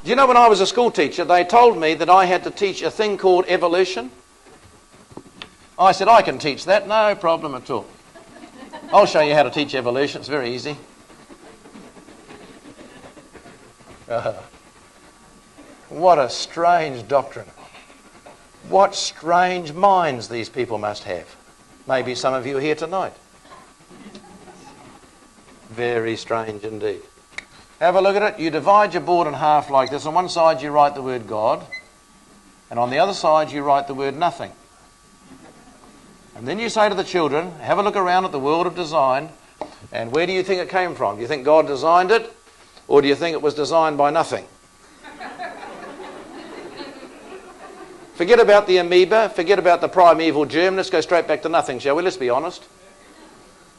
Do you know, when I was a school teacher, they told me that I had to teach a thing called evolution? I said, I can teach that, no problem at all. I'll show you how to teach evolution, it's very easy. What a strange doctrine. What strange minds these people must have. Maybe some of you are here tonight. Very strange indeed. Have a look at it. You divide your board in half like this. On one side you write the word God, and on the other side you write the word nothing. And then you say to the children, have a look around at the world of design, and where do you think it came from? Do you think God designed it, or do you think it was designed by nothing? Forget about the amoeba, forget about the primeval germ, let's go straight back to nothing, shall we? Let's be honest.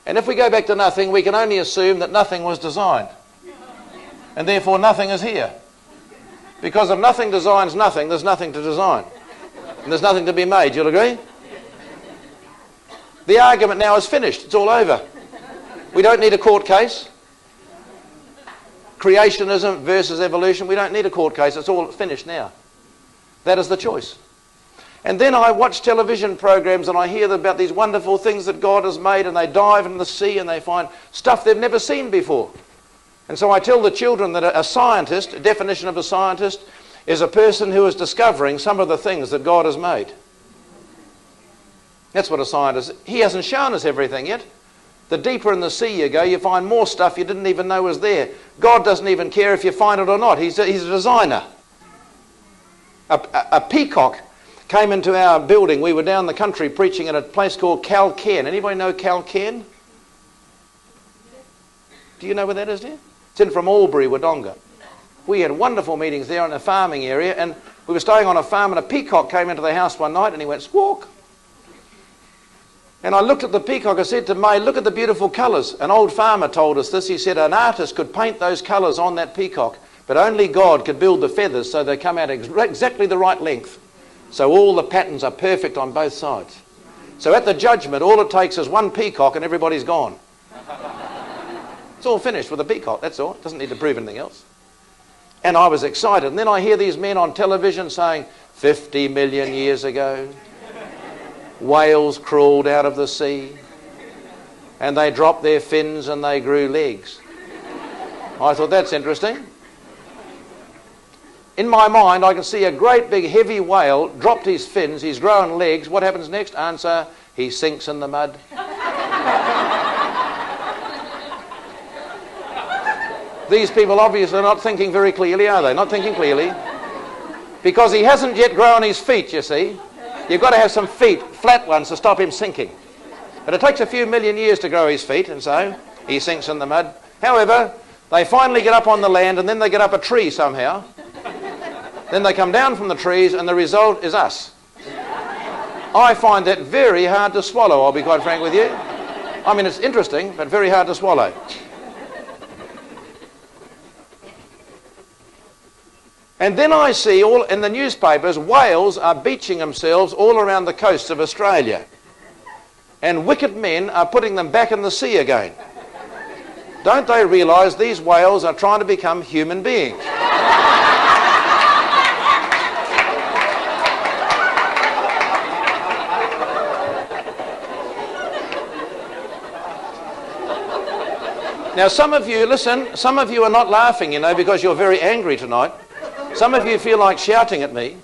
And if we go back to nothing, we can only assume that nothing was designed. And therefore nothing is here. Because if nothing designs nothing, there's nothing to design. And there's nothing to be made, you'll agree? The argument now is finished, it's all over. We don't need a court case. Creationism versus evolution, we don't need a court case, it's all finished now. That is the choice. And then I watch television programs and I hear about these wonderful things that God has made, and they dive in the sea and they find stuff they've never seen before. And so I tell the children that a scientist, a definition of a scientist, is a person who is discovering some of the things that God has made. That's what a scientist is. He hasn't shown us everything yet. The deeper in the sea you go, you find more stuff you didn't even know was there. God doesn't even care if you find it or not. He's a designer. A peacock came into our building. We were down the country preaching at a place called Calcairn. Anybody know Calcairn? Do you know where that is, dear? It's in from Albury, Wodonga. We had wonderful meetings there in a farming area, and we were staying on a farm, and a peacock came into the house one night and he went squawk. And I looked at the peacock, I said to May, look at the beautiful colours. An old farmer told us this. He said an artist could paint those colours on that peacock, but only God could build the feathers so they come out exactly the right length. So all the patterns are perfect on both sides. So at the judgment, all it takes is one peacock and everybody's gone. It's all finished with a peacock, that's all. It doesn't need to prove anything else. And I was excited. And then I hear these men on television saying, 50 million years ago, whales crawled out of the sea, and they dropped their fins and they grew legs. I thought, that's interesting. In my mind, I can see a great big heavy whale dropped his fins, he's grown legs. What happens next? Answer, he sinks in the mud. These people obviously are not thinking very clearly, are they? Not thinking clearly. Because he hasn't yet grown his feet, you see. You've got to have some feet, flat ones, to stop him sinking. But it takes a few million years to grow his feet, and so he sinks in the mud. However, they finally get up on the land, and then they get up a tree somehow. Then they come down from the trees, and the result is us. I find that very hard to swallow, I'll be quite frank with you. I mean, it's interesting, but very hard to swallow. And then I see all in the newspapers, whales are beaching themselves all around the coasts of Australia. And wicked men are putting them back in the sea again. Don't they realise these whales are trying to become human beings? Now some of you, listen, some of you are not laughing, you know, because you're very angry tonight. Some of you feel like shouting at me.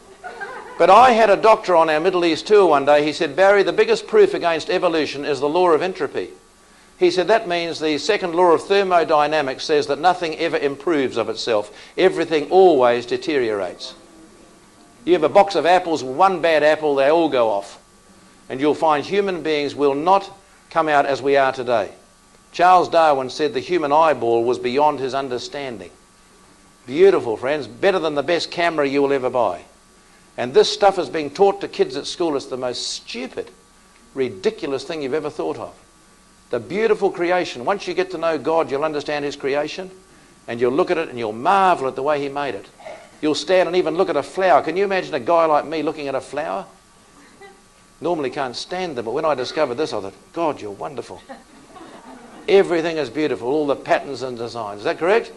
But I had a doctor on our Middle East tour one day. He said, Barry, the biggest proof against evolution is the law of entropy. He said that means the second law of thermodynamics says that nothing ever improves of itself. Everything always deteriorates. You have a box of apples, one bad apple, they all go off. And you'll find human beings will not come out as we are today. Charles Darwin said the human eyeball was beyond his understanding. Beautiful, friends. Better than the best camera you will ever buy. And this stuff is being taught to kids at school. It's the most stupid, ridiculous thing you've ever thought of. The beautiful creation. Once you get to know God, you'll understand his creation, and you'll look at it and you'll marvel at the way he made it. You'll stand and even look at a flower. Can you imagine a guy like me looking at a flower? Normally can't stand them, but when I discovered this, I thought, God, you're wonderful. Everything is beautiful, all the patterns and designs. Is that correct?